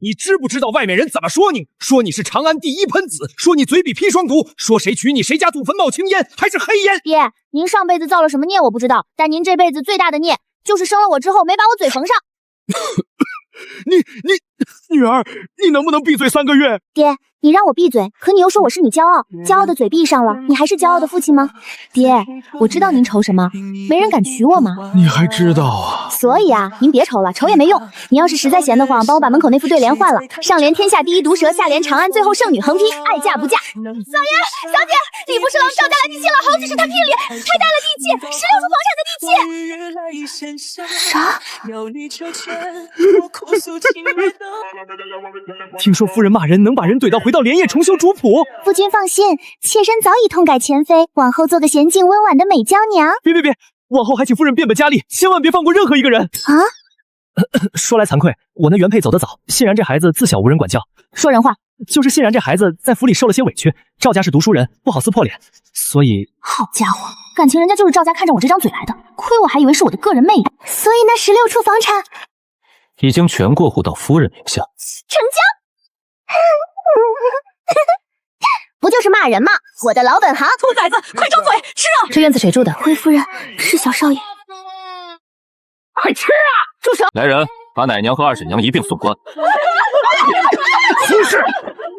你知不知道外面人怎么说你？说你是长安第一喷子，说你嘴比砒霜毒，说谁娶你谁家祖坟冒青烟，还是黑烟。爹，您上辈子造了什么孽我不知道，但您这辈子最大的孽就是生了我之后没把我嘴缝上。女儿，你能不能闭嘴3个月？爹，你让我闭嘴，可你又说我是你骄傲，骄傲的嘴闭上了，你还是骄傲的父亲吗？爹，我知道您愁什么，没人敢娶我吗？你还知道啊？所以啊，您别愁了，愁也没用。你要是实在闲得慌，帮我把门口那副对联换了，上联天下第一毒蛇，下联长安最后剩女横批，爱嫁不嫁。嫂爷，小姐，李不是郎赵家来提亲了，好几十他聘礼，还带了地契，16处房产的地契。啥？听说夫人骂人能把人怼到回到连夜重修主仆。夫君放心，妾身早已痛改前非，往后做个娴静温婉的美娇娘。别，往后还请夫人变本加厉，千万别放过任何一个人啊！说来惭愧，我那原配走得早，欣然这孩子自小无人管教。说人话，就是欣然这孩子在府里受了些委屈，赵家是读书人，不好撕破脸，所以……好家伙，感情人家就是赵家看上我这张嘴来的，亏我还以为是我的个人魅力。所以那16处房产已经全过户到夫人名下，成交。不就是骂人吗？我的老本行。兔崽子，快张嘴吃啊！这院子谁住的？回夫人，是小少爷。快吃啊！住手！来人，把奶娘和二婶娘一并送官。出事！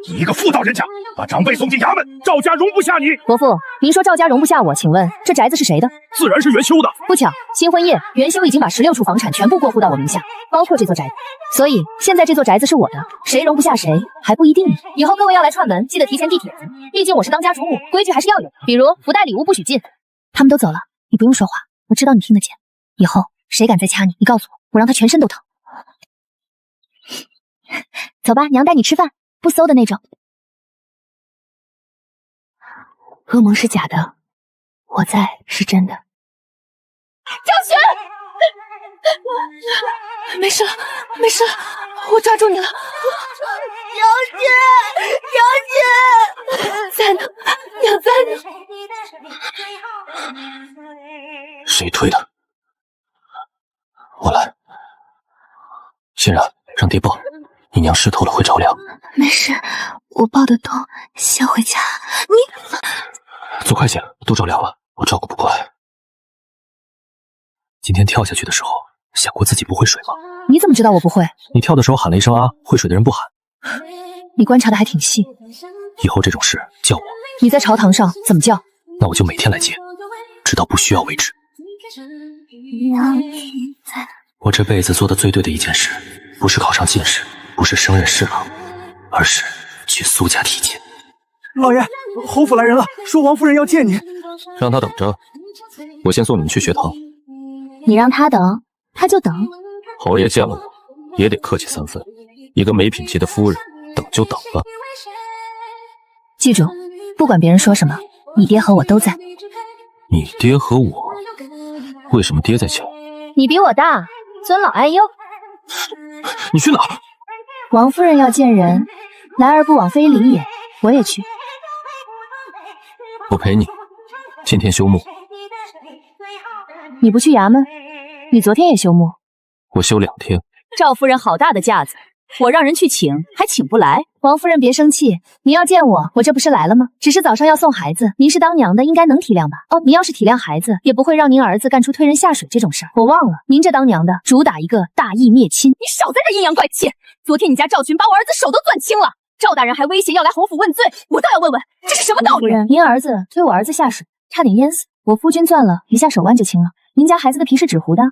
一个妇道人家，把长辈送进衙门，赵家容不下你。伯父，您说赵家容不下我，请问这宅子是谁的？自然是元修的。不巧，新婚夜，元修已经把16处房产全部过户到我名下，包括这座宅子。所以现在这座宅子是我的，谁容不下谁还不一定呢。以后各位要来串门，记得提前递帖子，毕竟我是当家主母，规矩还是要有的。比如福袋礼物不许进。他们都走了，你不用说话，我知道你听得见。以后谁敢再掐你，你告诉我，我让他全身都疼。走吧，娘带你吃饭，不馊的那种。噩梦是假的，我在是真的。赵璇，没事了，没事了，我抓住你了。姚姐，在呢，娘在呢。谁推的？我来。欣然，让爹抱。你娘湿透了会着凉。没事，我抱得动，先回家。你走快些，都着凉了，我照顾不过来。今天跳下去的时候，想过自己不会水吗？你怎么知道我不会？你跳的时候喊了一声啊，会水的人不喊。你观察的还挺细。以后这种事叫我。你在朝堂上怎么叫？那我就每天来接，直到不需要为止。我这辈子做的最对的一件事，不是考上进士，不是升任侍郎，而是去苏家提亲。老爷，侯府来人了，说王夫人要见你。让他等着，我先送你们去学堂。你让他等，他就等。侯爷见了我，也得客气3分。一个没品级的夫人，等就等了。记住，不管别人说什么，你爹和我都在。你爹和我？为什么爹在前？你比我大，尊老爱幼。你去哪儿？王夫人要见人，来而不往非礼也。我也去。我陪你。今天休沐。你不去衙门？你昨天也休沐。我休2天。赵夫人好大的架子，我让人去请，还请不来。王夫人别生气，您要见我，我这不是来了吗？只是早上要送孩子，您是当娘的，应该能体谅吧？哦，您要是体谅孩子，也不会让您儿子干出推人下水这种事儿。我忘了，您这当娘的主打一个大义灭亲。你少在这阴阳怪气！昨天你家赵群把我儿子手都攥青了，赵大人还威胁要来侯府问罪，我倒要问问这是什么道理？夫人，您儿子推我儿子下水，差点淹死，我夫君攥了一下手腕就轻了。您家孩子的皮是纸糊的？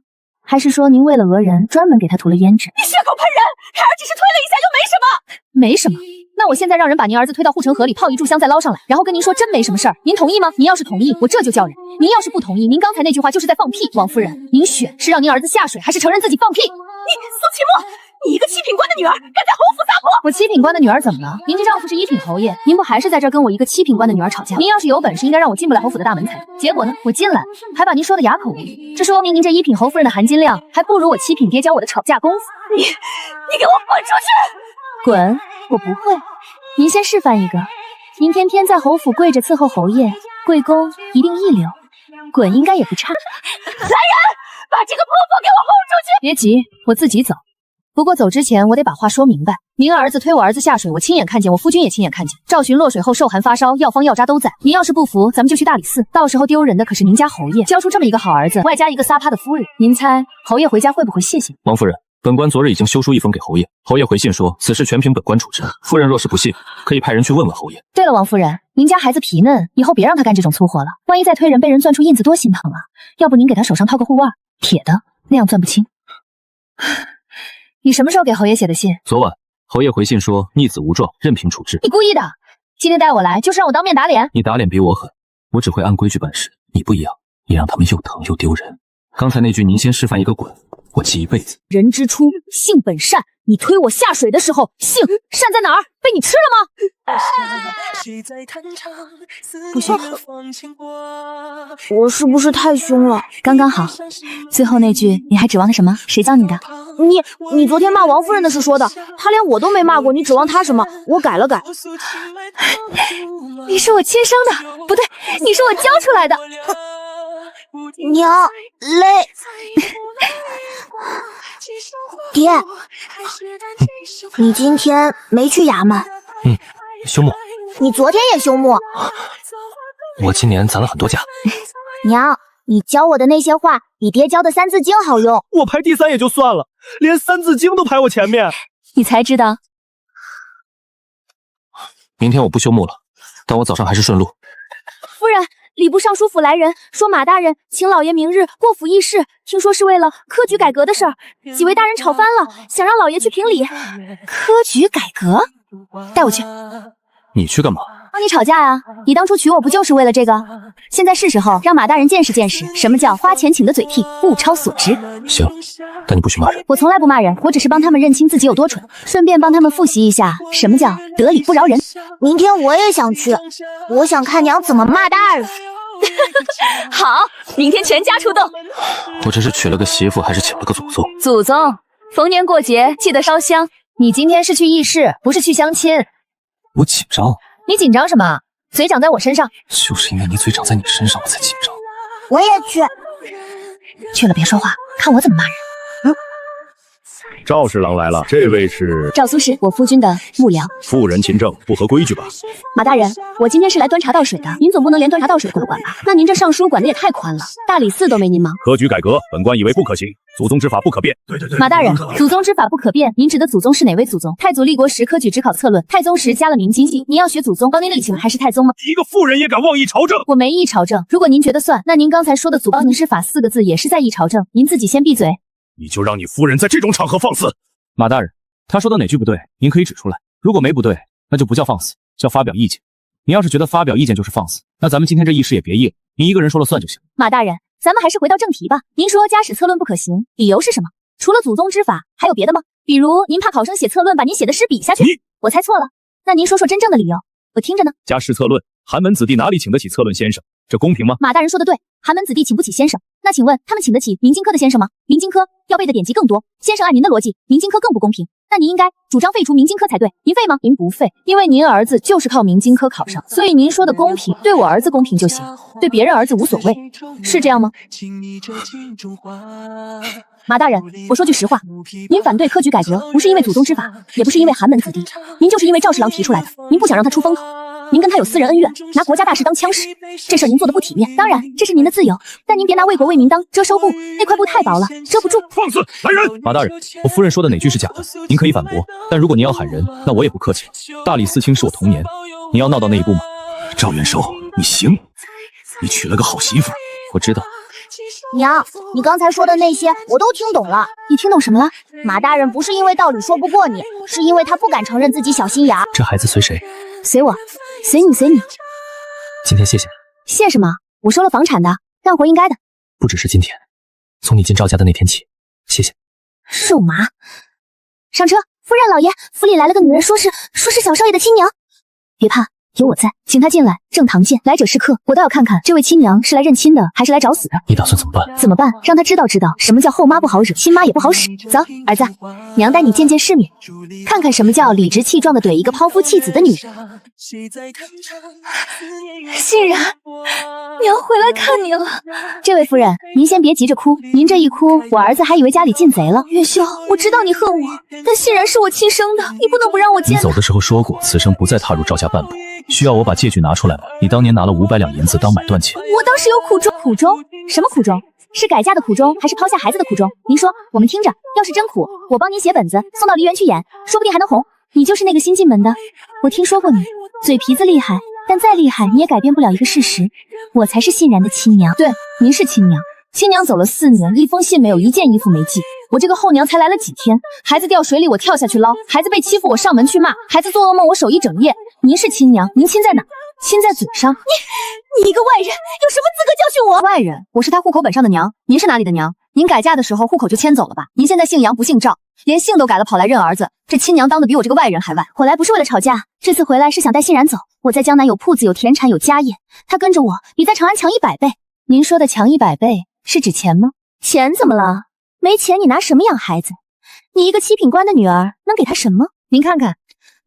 还是说您为了讹人，专门给他涂了胭脂？你血口喷人，孩儿只是推了一下，又没什么。没什么？那我现在让人把您儿子推到护城河里泡1炷香，再捞上来，然后跟您说真没什么事儿，您同意吗？您要是同意，我这就叫人；您要是不同意，您刚才那句话就是在放屁。王夫人，您选是让您儿子下水，还是承认自己放屁？你苏启墨，你一个7品官的女儿，敢在侯府撒泼！我7品官的女儿怎么了？您这丈夫是1品侯爷，您不还是在这儿跟我一个7品官的女儿吵架？您要是有本事，应该让我进不了侯府的大门才对。结果呢，我进来，还把您说的哑口无语。这说明您这1品侯夫人的含金量还不如我7品爹教我的吵架功夫。你给我滚出去！滚！我不会。您先示范一个。您天天在侯府跪着伺候侯爷，贵公一定一流，滚应该也不差。来人，把这个泼妇给我轰出去！别急，我自己走。不过走之前我得把话说明白。您儿子推我儿子下水，我亲眼看见，我夫君也亲眼看见。赵寻落水后受寒发烧，药方药渣都在。您要是不服，咱们就去大理寺，到时候丢人的可是您家侯爷。教出这么一个好儿子，外加一个撒趴的夫人，您猜侯爷回家会不会谢谢？王夫人，本官昨日已经修书一封给侯爷，侯爷回信说此事全凭本官处置。夫人若是不信，可以派人去问问侯爷。对了，王夫人，您家孩子皮嫩，以后别让他干这种粗活了，万一再推人被人攥出印子，多心疼啊！要不您给他手上套个护腕，铁的，那样攥不清。你什么时候给侯爷写的信？昨晚，侯爷回信说逆子无状，任凭处置。你故意的，今天带我来就是让我当面打脸。你打脸比我狠，我只会按规矩办事，你不一样，你让他们又疼又丢人。刚才那句您先示范一个滚，我记一辈子。人之初，性本善。你推我下水的时候，性善在哪儿？被你吃了吗？不行，我是不是太凶了？刚刚好。最后那句你还指望他什么？谁教你的？你昨天骂王夫人的是说的，她连我都没骂过，你指望她什么？我改了改。你是我亲生的，不对，你是我教出来的。娘，累。爹，你今天没去衙门？休沐。你昨天也休沐？我今年攒了很多假。娘，你教我的那些话比爹教的三字经好用。我排第3也就算了，连三字经都排我前面。你才知道。明天我不休沐了，但我早上还是顺路。夫人，礼部尚书府来人说马大人请老爷明日过府议事，听说是为了科举改革的事儿，几位大人吵翻了，想让老爷去评理。科举改革？带我去。你去干嘛？帮你吵架啊！你当初娶我不就是为了这个？现在是时候让马大人见识见识什么叫花钱请的嘴替，物超所值。行，但你不许骂人。我从来不骂人，我只是帮他们认清自己有多蠢，顺便帮他们复习一下什么叫得理不饶人。明天我也想去，我想看娘怎么骂大人。好，明天全家出动。我这是娶了个媳妇，还是请了个祖宗？祖宗，逢年过节记得烧香。你今天是去议事，不是去相亲。我紧张。你紧张什么？嘴长在我身上。就是因为你嘴长在你身上，我才紧张。我也去。去了别说话，看我怎么骂人。赵侍郎来了，这位是赵苏轼，我夫君的幕僚。妇人勤政，不合规矩吧？马大人，我今天是来端茶倒水的，您总不能连端茶倒水都不管吧？那您这尚书管的也太宽了，大理寺都没您忙。科举改革，本官以为不可行，祖宗之法不可变。对，马大人，祖宗之法不可变，您指的祖宗是哪位祖宗？太祖立国时科举只考策论，太宗时加了明经系，您要学祖宗，帮您立起来还是太宗吗？一个妇人也敢妄议朝政？我没议朝政，如果您觉得算，那您刚才说的祖帮您施法4个字也是在议朝政，您自己先闭嘴。你就让你夫人在这种场合放肆？马大人，他说的哪句不对，您可以指出来。如果没不对，那就不叫放肆，叫发表意见。您要是觉得发表意见就是放肆，那咱们今天这议事也别议了，您一个人说了算就行。马大人，咱们还是回到正题吧。您说家史策论不可行，理由是什么？除了祖宗之法，还有别的吗？比如您怕考生写策论把您写的诗比下去？我猜错了。那您说说真正的理由，我听着呢。家史策论，寒门子弟哪里请得起策论先生？这公平吗？马大人说的对，寒门子弟请不起先生。那请问他们请得起明经科的先生吗？明经科要背的典籍更多，先生按您的逻辑，明经科更不公平。那您应该主张废除明经科才对。您废吗？您不废，因为您儿子就是靠明经科考上，所以您说的公平，对我儿子公平就行，对别人儿子无所谓，是这样吗？马大人，我说句实话，您反对科举改革，不是因为祖宗之法，也不是因为寒门子弟，您就是因为赵侍郎提出来的，您不想让他出风头。您跟他有私人恩怨，拿国家大事当枪使，这事儿您做的不体面。当然，这是您的自由，但您别拿为国为民当遮羞布，那块布太薄了，遮不住。放肆！来人！马大人，我夫人说的哪句是假的？您可以反驳，但如果您要喊人，那我也不客气。大理寺卿是我童年，你要闹到那一步吗？赵元寿，你行，你娶了个好媳妇。我知道。娘，你刚才说的那些我都听懂了。你听懂什么了？马大人不是因为道理说不过你，是因为他不敢承认自己小心眼。这孩子随谁？随我，随你，随你。今天谢谢。谢什么？我收了房产的，干活应该的。不只是今天，从你进赵家的那天起，谢谢。肉麻。上车，夫人老爷，府里来了个女人，说是小少爷的亲娘。别怕，有我在。请他进来，正堂见。来者是客，我倒要看看这位亲娘是来认亲的，还是来找死的。你打算怎么办？怎么办？让他知道什么叫后妈不好惹，亲妈也不好使。走，儿子，娘带你见见世面，看看什么叫理直气壮的怼一个抛夫弃子的女人。欣然，娘回来看你了。这位夫人，您先别急着哭，您这一哭，我儿子还以为家里进贼了。元修，我知道你恨我，但欣然是我亲生的，你不能不让我见他。你走的时候说过，此生不再踏入赵家半步。需要我把借据拿出来吗？你当年拿了500两银子当买断钱。我当时有苦衷。苦衷？什么苦衷？是改嫁的苦衷，还是抛下孩子的苦衷？您说，我们听着。要是真苦，我帮您写本子，送到梨园去演，说不定还能红。你就是那个新进门的，我听说过你，嘴皮子厉害，但再厉害你也改变不了一个事实，我才是欣然的亲娘。对，您是亲娘。亲娘走了4年，一封信没有，一件衣服没寄。我这个后娘才来了几天，孩子掉水里我跳下去捞，孩子被欺负我上门去骂，孩子做噩梦我守一整夜。您是亲娘，您亲在哪？亲在嘴上。你一个外人，有什么资格教训我？外人，我是他户口本上的娘。您是哪里的娘？您改嫁的时候户口就迁走了吧？您现在姓杨不姓赵，连姓都改了，跑来认儿子，这亲娘当的比我这个外人还外。我来不是为了吵架，这次回来是想带欣然走。我在江南有铺子，有田产，有家业，他跟着我比在长安强100倍。您说的强100倍是指钱吗？钱怎么了？没钱你拿什么养孩子？你一个7品官的女儿能给他什么？您看看，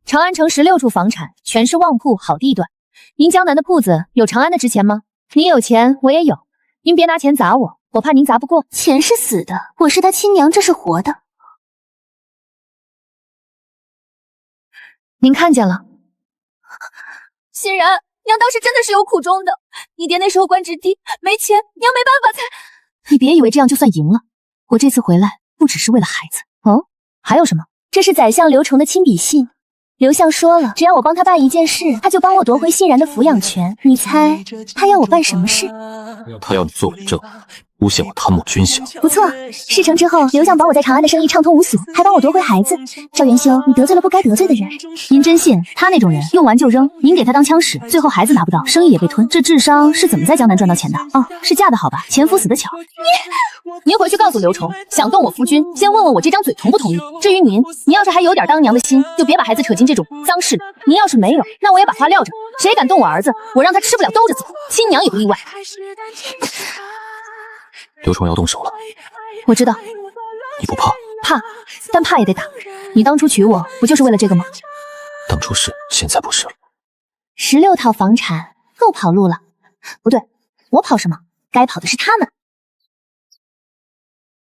长安城16处房产，全是旺铺好地段。您江南的铺子有长安的值钱吗？您有钱，我也有，您别拿钱砸我，我怕您砸不过。钱是死的，我是他亲娘，这是活的。您看见了。欣然，娘当时真的是有苦衷的。你爹那时候官职低，没钱，娘没办法才……你别以为这样就算赢了，我这次回来不只是为了孩子。哦，还有什么？这是宰相刘崇的亲笔信。刘相说了，只要我帮他办一件事，他就帮我夺回欣然的抚养权。你猜他要我办什么事？他要你做伪证，诬陷我贪墨军饷。不错，事成之后，刘相保我在长安的生意畅通无阻，还帮我夺回孩子。赵元修，你得罪了不该得罪的人。您真信他那种人用完就扔？您给他当枪使，最后孩子拿不到，生意也被吞，这智商是怎么在江南赚到钱的？哦，是嫁得好吧？前夫死得巧。您回去告诉刘崇，想动我夫君，先问问我这张嘴同不同意。至于您要是还有点当娘的心，就别把孩子扯进这种脏事里。您要是没有，那我也把话撂着，谁敢动我儿子，我让他吃不了兜着走，亲娘也不例外。刘崇要动手了，我知道。你不怕？怕，但怕也得打。你当初娶我不就是为了这个吗？当初是，现在不是了。16套房产够跑路了。不对，我跑什么？该跑的是他们。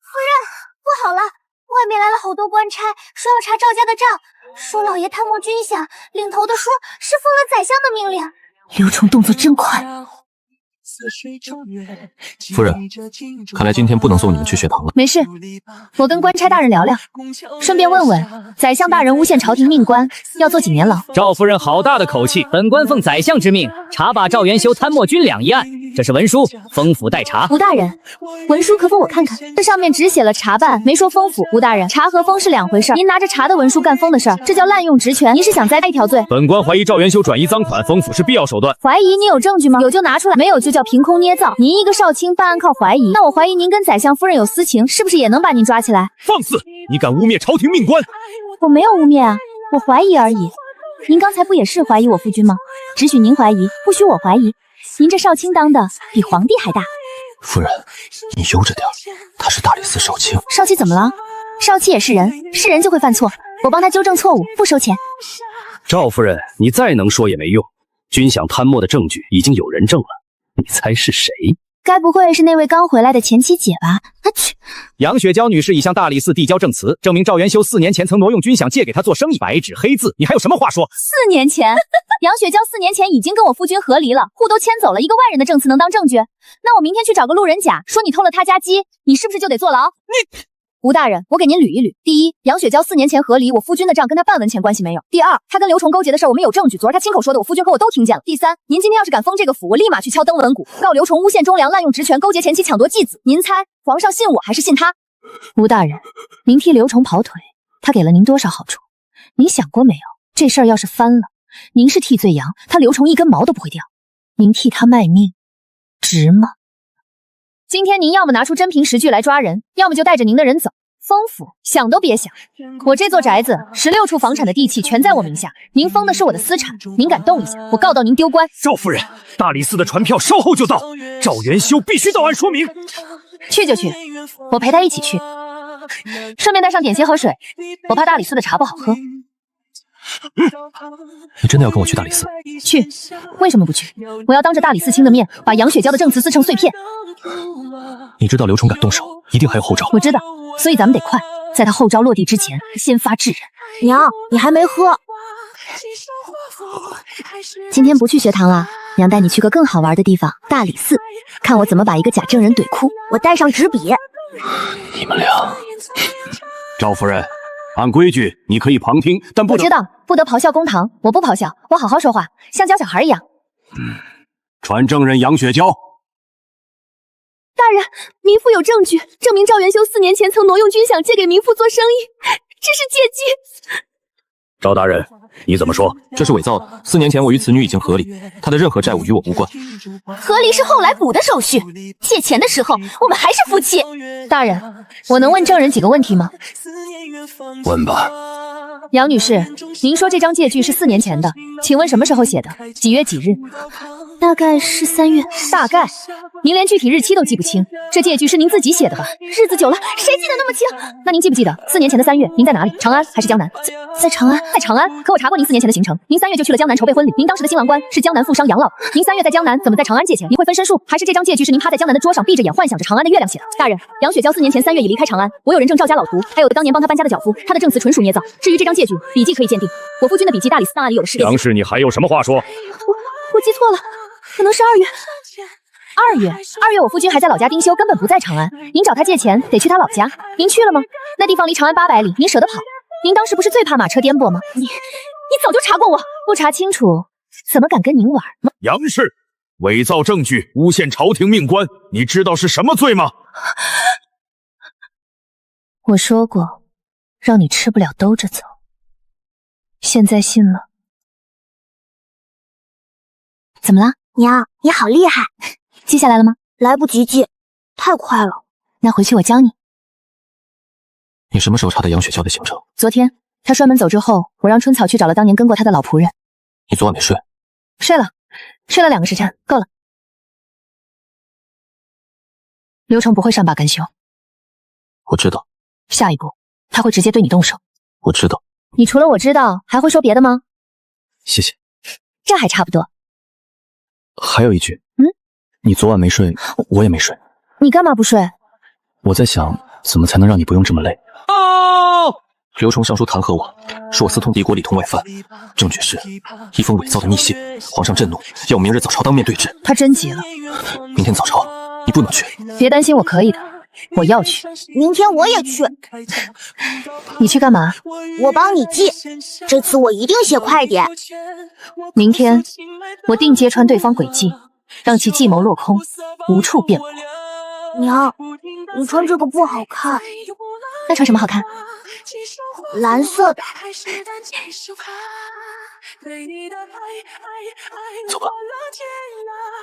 夫人，不好了，外面来了好多官差，说要查赵家的账，说老爷贪墨军饷，领头的说是奉了宰相的命令。刘崇动作真快。夫人，看来今天不能送你们去血堂了。没事，我跟官差大人聊聊，顺便问问宰相大人诬陷朝廷命官，要坐几年牢？赵夫人好大的口气！本官奉宰相之命，查把赵元修贪墨军饷一案，这是文书，封府待查。吴大人，文书可否我看看？这上面只写了查办，没说封府。吴大人，查和封是两回事，您拿着查的文书干封的事儿，这叫滥用职权。您是想栽一条罪？本官怀疑赵元修转移赃款，封府是必要手段。怀疑你有证据吗？有就拿出来，没有就叫凭空捏造。您一个少卿办案靠怀疑，那我怀疑您跟宰相夫人有私情，是不是也能把您抓起来？放肆！你敢污蔑朝廷命官？我没有污蔑啊，我怀疑而已。您刚才不也是怀疑我夫君吗？只许您怀疑，不许我怀疑。您这少卿当的比皇帝还大。夫人，你悠着点，他是大理寺少卿。少卿怎么了？少卿也是人，是人就会犯错，我帮他纠正错误，不收钱。赵夫人，你再能说也没用，军饷贪墨的证据已经有人证了，你猜是谁？该不会是那位刚回来的前妻姐吧？啊去！杨雪娇女士已向大理寺递交证词，证明赵元修4年前曾挪用军饷借给她做生意，白纸黑字，你还有什么话说？4年前，杨雪娇4年前已经跟我夫君和离了，户都迁走了，一个外人的证词能当证据？那我明天去找个路人甲，说你偷了他家鸡，你是不是就得坐牢？吴大人，我给您捋一捋。第一，杨雪娇4年前和离，我夫君的账跟他半文钱关系没有。第二，他跟刘崇勾结的事我们有证据，昨儿他亲口说的，我夫君和我都听见了。第三，您今天要是敢封这个府，我立马去敲登文鼓，告刘崇诬陷忠良，滥用职权，勾结前妻抢夺继子。您猜皇上信我还是信他？吴大人，您替刘崇跑腿，他给了您多少好处？您想过没有？这事儿要是翻了，您是替罪羊，他刘崇一根毛都不会掉，您替他卖命，值吗？今天您要么拿出真凭实据来抓人，要么就带着您的人走，丰府想都别想，我这座宅子16处房产的地契全在我名下，您封的是我的私产，您敢动一下，我告到您丢官。赵夫人，大理寺的传票稍后就到，赵元修必须到案说明。去就去，我陪他一起去，顺便带上点心和水，我怕大理寺的茶不好喝。你真的要跟我去大理寺？去，为什么不去？我要当着大理寺卿的面，把杨雪娇的证词撕成碎片。你知道刘崇敢动手，一定还有后招。我知道，所以咱们得快，在他后招落地之前，先发制人。娘，你还没喝。今天不去学堂了，娘带你去个更好玩的地方，大理寺，看我怎么把一个假证人怼哭。我带上纸笔。你们俩，赵夫人，按规矩你可以旁听，但不能。我知道，不得咆哮公堂，我不咆哮，我好好说话，像教小孩一样。传证人杨雪娇。大人，民妇有证据证明赵元修4年前曾挪用军饷借给民妇做生意，这是借据。赵大人，你怎么说？这是伪造的。4年前我与此女已经和离，她的任何债务与我无关。和离是后来补的手续，借钱的时候我们还是夫妻。大人，我能问证人几个问题吗？问吧。杨女士，您说这张借据是4年前的，请问什么时候写的？几月几日？大概是3月。大概？您连具体日期都记不清，这借据是您自己写的吧？日子久了，谁记得那么清？那您记不记得4年前的3月，您在哪里？长安还是江南？在长安。在长安？可我查过您4年前的行程，您3月就去了江南筹备婚礼。您当时的新郎官是江南富商杨老，您3月在江南，怎么在长安借钱？您会分身术，还是这张借据是您趴在江南的桌上，闭着眼幻想着长安的月亮写的？大人，杨雪娇4年前3月已离开长安，我有人证赵家老徒，还有当年帮他搬家的脚夫，他的证词纯属捏造。至于这张借据，笔迹可以鉴定，我夫君的笔迹大理寺档案里有了识别。杨氏，你还有什么话说？我记错了，可能是2月。2月我夫君还在老家丁修，根本不在长安。您找他借钱得去他老家，您去了吗？那地方离长安800里，您舍得跑？您当时不是最怕马车颠簸吗？你早就查过我，不查清楚怎么敢跟您玩？杨氏，伪造证据，诬陷朝廷命官，你知道是什么罪吗？我说过，让你吃不了兜着走。现在信了？怎么了？娘，你好厉害！记下来了吗？来不及记，太快了。那回去我教你。你什么时候查的杨雪娇的行程？昨天，她摔门走之后，我让春草去找了当年跟过她的老仆人。你昨晚没睡？睡了2个时辰，够了。刘成不会善罢甘休。我知道。下一步，他会直接对你动手。我知道。你除了我知道，还会说别的吗？谢谢。这还差不多。还有一句，你昨晚没睡，我也没睡。你干嘛不睡？我在想，怎么才能让你不用这么累。哦，刘崇上书弹劾我，说我私通敌国，里通外犯，证据是一封伪造的密信。皇上震怒，要我明日早朝当面对质。他真急了。明天早朝你不能去。别担心，我可以的，我要去。明天我也去。你去干嘛？我帮你记，这次我一定写快点。明天我定揭穿对方诡计，让其计谋落空，无处辩驳。娘，你穿这个不好看。那穿什么好看？蓝色的。走吧。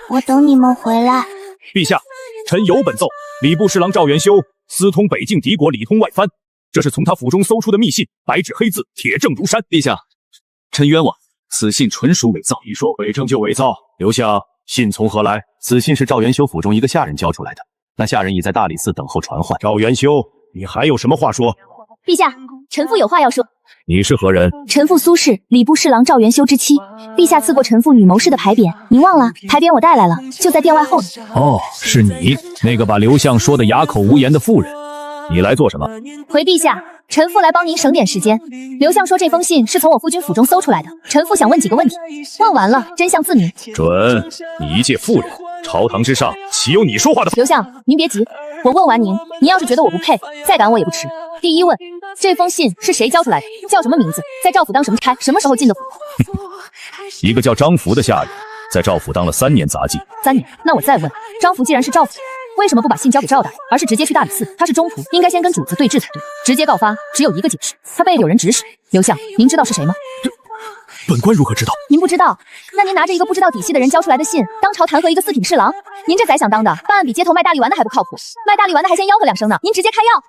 我等你们回来。陛下，臣有本奏，礼部侍郎赵元修私通北境敌国，里通外藩，这是从他府中搜出的密信，白纸黑字，铁证如山。陛下，臣冤枉，此信纯属伪造。你说伪证就伪造，留下信从何来？此信是赵元修府中一个下人交出来的，那下人已在大理寺等候传唤。赵元修，你还有什么话说？陛下，臣妇有话要说。你是何人？臣妇苏氏，礼部侍郎赵元修之妻。陛下赐过臣妇女谋士的牌匾，您忘了？牌匾我带来了，就在殿外后。哦，是你，那个把刘相说的哑口无言的妇人。你来做什么？回陛下，臣妇来帮您省点时间。刘相说这封信是从我夫君府中搜出来的，臣妇想问几个问题，问完了真相自明。准，你一介妇人，朝堂之上岂有你说话的？刘相，您别急，我问完您，您要是觉得我不配，再赶我也不迟。第一问，这封信是谁交出来的？叫什么名字？在赵府当什么差？什么时候进的府？一个叫张福的下人，在赵府当了3年杂技。3年？那我再问，张福既然是赵府，为什么不把信交给赵大人，而是直接去大理寺？他是中途，应该先跟主子对质才对。直接告发只有一个解释，他被有人指使。刘相，您知道是谁吗？本官如何知道？您不知道，那您拿着一个不知道底细的人交出来的信，当朝弹劾一个四品侍郎，您这宰相当的，办案比街头卖大力丸的还不靠谱。卖大力丸的还先吆喝2声呢，您直接开药。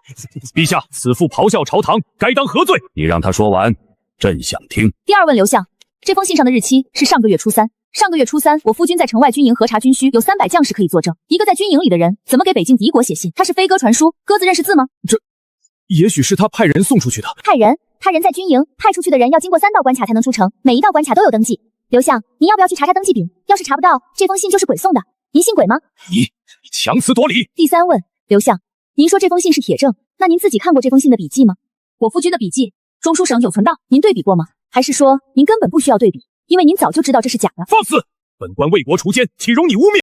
陛下，此妇咆哮朝堂，该当何罪？你让他说完，朕想听。第二问刘相，这封信上的日期是上个月初3。上个月初3，我夫君在城外军营核查军需，有300将士可以作证。一个在军营里的人，怎么给北境敌国写信？他是飞鸽传书，鸽子认识字吗？这也许是他派人送出去的。派人在军营派出去的人要经过3道关卡才能出城，每一道关卡都有登记。刘相，您要不要去查查登记柄？要是查不到，这封信就是鬼送的。您信鬼吗？你强词夺理。第三问，刘相，您说这封信是铁证，那您自己看过这封信的笔记吗？我夫君的笔记，中书省有存档，您对比过吗？还是说您根本不需要对比，因为您早就知道这是假的？放肆！本官为国除奸，岂容你污蔑！